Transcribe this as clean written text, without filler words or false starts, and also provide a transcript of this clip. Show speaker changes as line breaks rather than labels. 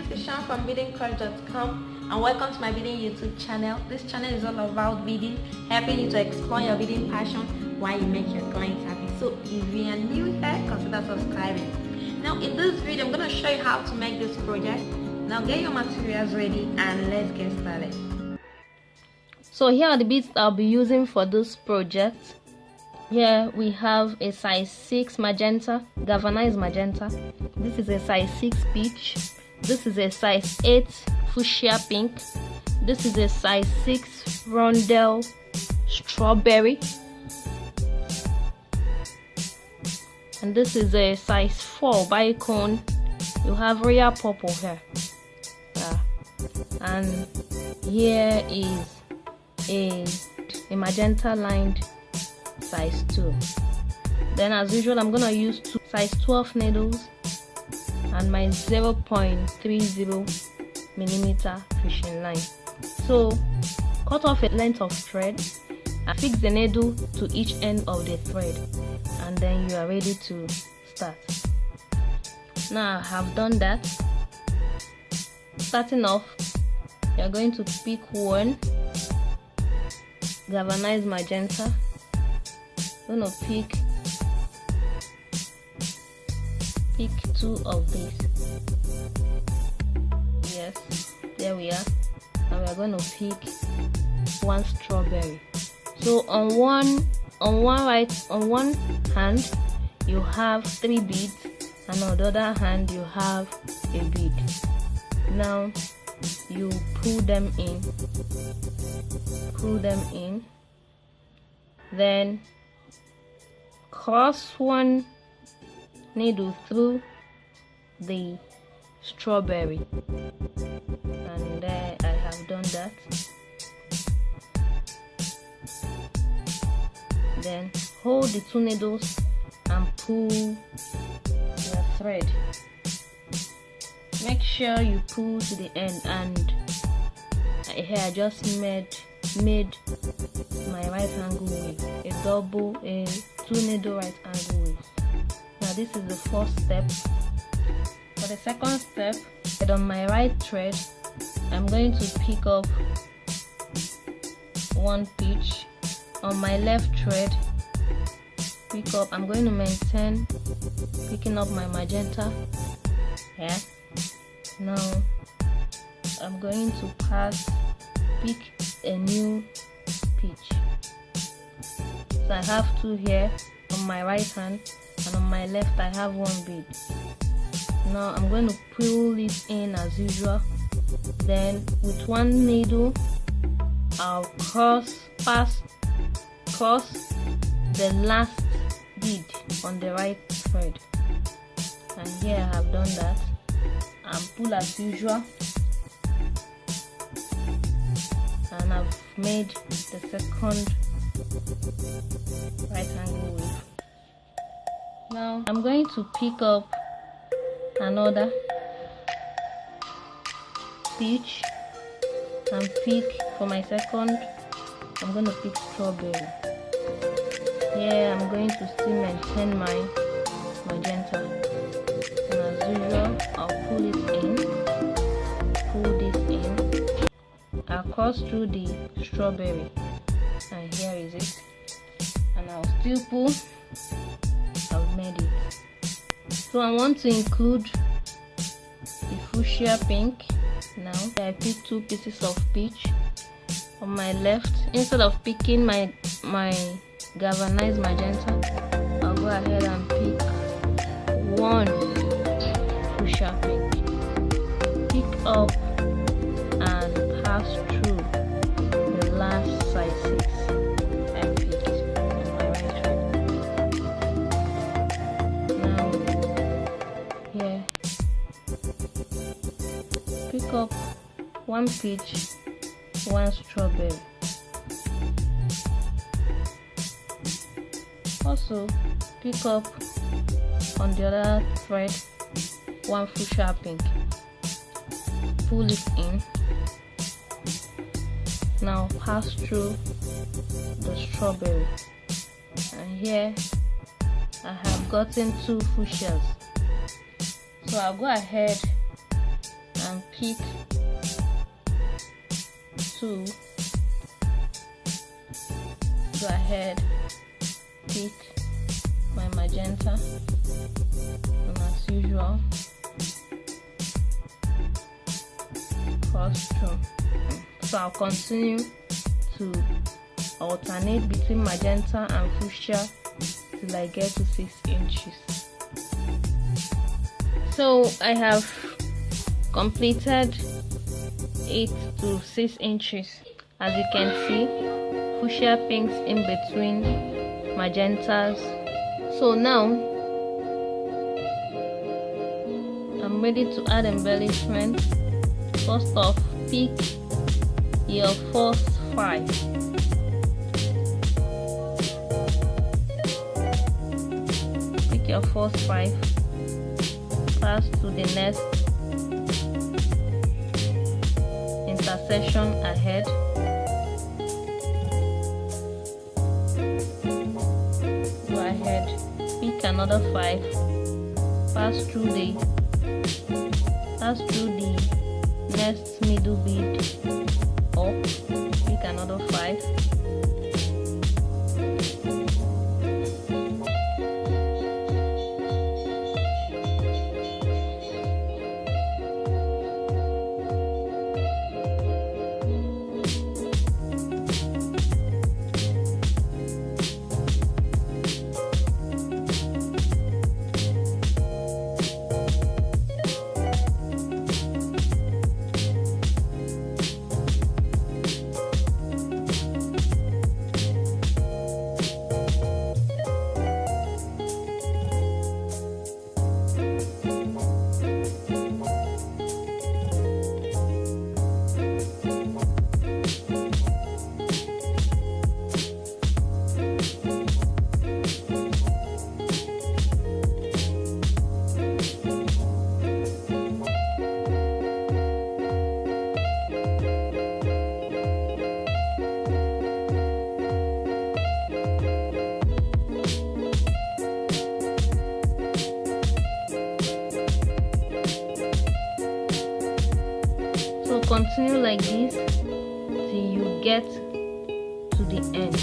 this is Sharon from beadingcrush.com and welcome to my beading YouTube channel. This channel is all about beading, helping you to explore your beading passion while you make your clients happy. So if you are new here, consider subscribing. Now in this video, I'm going to show you how to make this project. Now get your materials ready and let's get started. So here are the beads I'll be using for this project. Here we have a size 6 magenta, galvanized magenta. This is a size 6 peach. This is a size 8 fuchsia pink. This is a size 6 rondel strawberry. And this is a size 4 bicone. You have royal purple here. And here is a magenta lined size 2. Then as usual, I'm gonna use two size 12 needles and my 0.30 millimeter fishing line. So cut off a length of thread and fix the needle to each end of the thread, and then you are ready to start. Now I have done that. Starting off, you're going to pick one galvanized magenta. I'm gonna pick 2 of these. Yes, there we are. And we are going to pick 1 strawberry. So on one hand you have 3 beads, and on the other hand you have a bead. Now you pull them in, then cross one needle through the strawberry, and there I have done that. Then hold the 2 needles and pull the thread. Make sure you pull to the end, and here I just made my right angle weave, a 2 needle right angle weave. Now this is the first step. For the second step, on my right thread, I'm going to pick up 1 peach. On my left thread, I'm going to maintain picking up my magenta here. Now I'm going to pick a new peach. So I have 2 here on my right hand, and on my left I have 1 bead. Now I'm going to pull it in as usual. Then with 1 needle I'll cross the last bead on the right thread, and here I have done that, and pull as usual, and I've made the second right angle weave. Now I'm going to pick up another peach and pick for my second. I'm going to pick strawberry. Here I'm going to still maintain my magenta, and as usual I'll pull it in, pull this in, I'll cross through the strawberry, and here is it, and I'll still pull. I've made it. So I want to include the fuchsia pink. Now I pick 2 pieces of peach. On my left, instead of picking my galvanized magenta, I'll go ahead and pick 1 fuchsia pink. Pick up and pass through the last size 6 I picked on my right hand. Now here, pick up 1 peach, 1 strawberry. Also pick up on the other thread 1 fuchsia pink. Pull it in. Now pass through the strawberry, and here I have gotten 2 fuchsias. So I'll go ahead and pick 2. Go ahead, pick my magenta, and as usual, cross through. So I'll continue to alternate between magenta and fuchsia till I get to 6 inches. So I have completed 8 to 6 inches. As you can see, fuchsia pinks in between magentas. So now I'm ready to add embellishment. First off, pick your first 5. Pick your first 5. Pass to the next intersection ahead. Go ahead, pick another 5. Pass through the next middle bead up. Pick another 5. Continue like this till you get to the end.